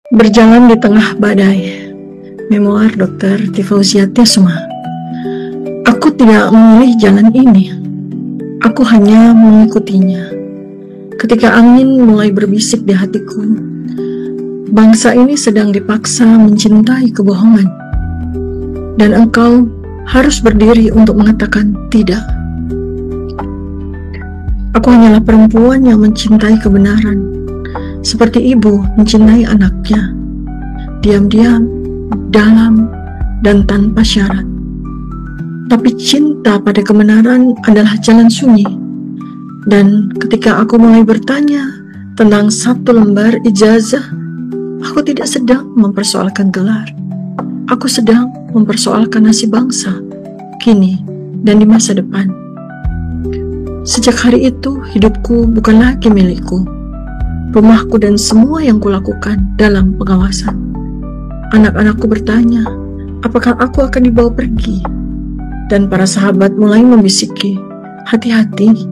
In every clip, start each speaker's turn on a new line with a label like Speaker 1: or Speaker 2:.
Speaker 1: Berjalan di tengah badai. Memoir Dr. Tifauziah Tiasma. Aku tidak memilih jalan ini. Aku hanya mengikutinya. Ketika angin mulai berbisik di hatiku, bangsa ini sedang dipaksa mencintai kebohongan. Dan engkau harus berdiri untuk mengatakan tidak. Aku hanyalah perempuan yang mencintai kebenaran, seperti ibu mencintai anaknya, diam-diam, dalam, dan tanpa syarat. Tapi cinta pada kebenaran adalah jalan sunyi. Dan ketika aku mulai bertanya tentang satu lembar ijazah, aku tidak sedang mempersoalkan gelar. Aku sedang mempersoalkan nasib bangsa, kini dan di masa depan. Sejak hari itu, hidupku bukan lagi milikku. Rumahku dan semua yang kulakukan dalam pengawasan. Anak-anakku bertanya, apakah aku akan dibawa pergi? Dan para sahabat mulai membisiki, hati-hati,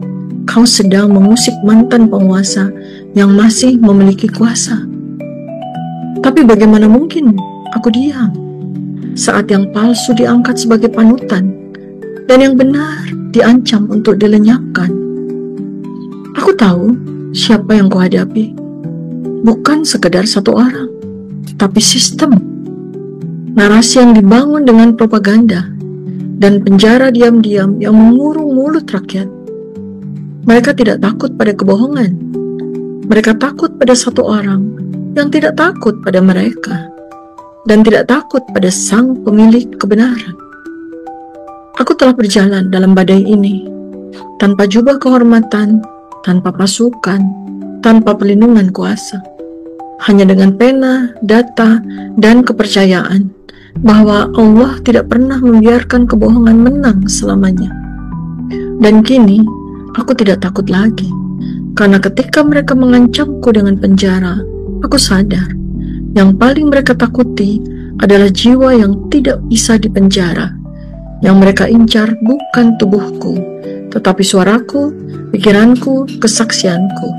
Speaker 1: kau sedang mengusik mantan penguasa yang masih memiliki kuasa. Tapi bagaimana mungkin aku diam saat yang palsu diangkat sebagai panutan dan yang benar diancam untuk dilenyapkan? Aku tahu siapa yang kuhadapi. Bukan sekedar satu orang, tapi sistem. Narasi yang dibangun dengan propaganda dan penjara diam-diam yang mengurung mulut rakyat. Mereka tidak takut pada kebohongan. Mereka takut pada satu orang yang tidak takut pada mereka dan tidak takut pada sang pemilik kebenaran. Aku telah berjalan dalam badai ini tanpa jubah kehormatan, tanpa pasukan, tanpa perlindungan kuasa, hanya dengan pena, data, dan kepercayaan bahwa Allah tidak pernah membiarkan kebohongan menang selamanya. Dan kini aku tidak takut lagi, karena ketika mereka mengancamku dengan penjara, aku sadar yang paling mereka takuti adalah jiwa yang tidak bisa dipenjara. Yang mereka incar bukan tubuhku, tetapi suaraku, pikiranku, kesaksianku.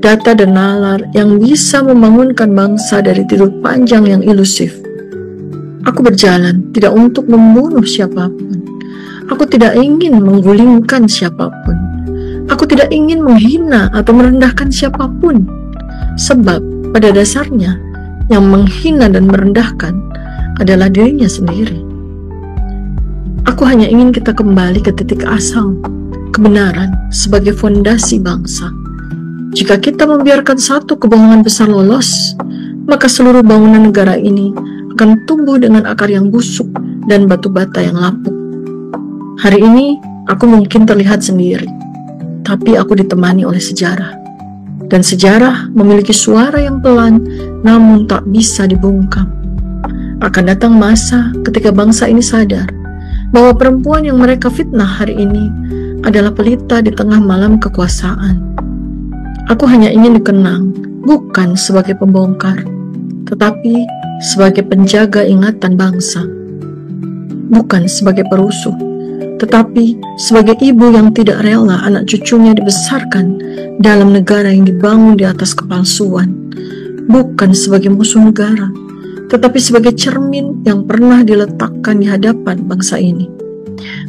Speaker 1: Data dan nalar yang bisa membangunkan bangsa dari tidur panjang yang ilusif. Aku berjalan tidak untuk membunuh siapapun. Aku tidak ingin menggulingkan siapapun. Aku tidak ingin menghina atau merendahkan siapapun. Sebab pada dasarnya yang menghina dan merendahkan adalah dirinya sendiri. Aku hanya ingin kita kembali ke titik asal, kebenaran sebagai fondasi bangsa. Jika kita membiarkan satu kebohongan besar lolos, maka seluruh bangunan negara ini akan tumbuh dengan akar yang busuk dan batu bata yang lapuk. Hari ini aku mungkin terlihat sendiri, tapi aku ditemani oleh sejarah. Dan sejarah memiliki suara yang pelan namun tak bisa dibungkam. Akan datang masa ketika bangsa ini sadar bahwa perempuan yang mereka fitnah hari ini adalah pelita di tengah malam kekuasaan. Aku hanya ingin dikenang bukan sebagai pembongkar, tetapi sebagai penjaga ingatan bangsa. Bukan sebagai perusuh, tetapi sebagai ibu yang tidak rela anak cucunya dibesarkan dalam negara yang dibangun di atas kepalsuan. Bukan sebagai musuh negara, tetapi sebagai cermin yang pernah diletakkan di hadapan bangsa ini.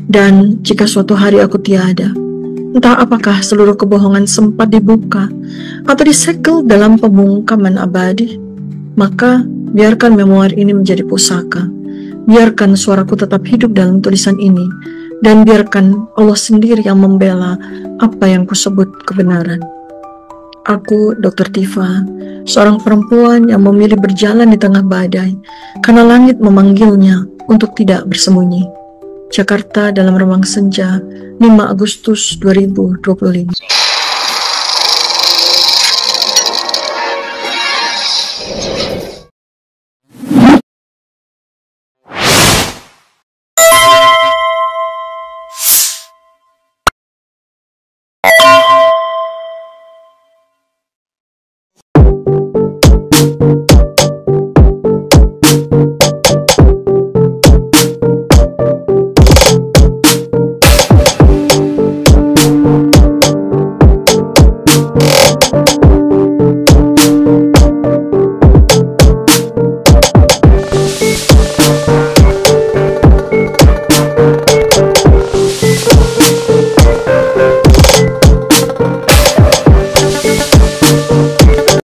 Speaker 1: Dan jika suatu hari aku tiada, entah apakah seluruh kebohongan sempat dibuka atau disegel dalam pembungkaman abadi, maka biarkan memoir ini menjadi pusaka. Biarkan suaraku tetap hidup dalam tulisan ini, dan biarkan Allah sendiri yang membela apa yang kusebut kebenaran. Aku, Dr. Tifa, seorang perempuan yang memilih berjalan di tengah badai karena langit memanggilnya untuk tidak bersembunyi. Jakarta dalam remang senja, 5 Agustus 2025.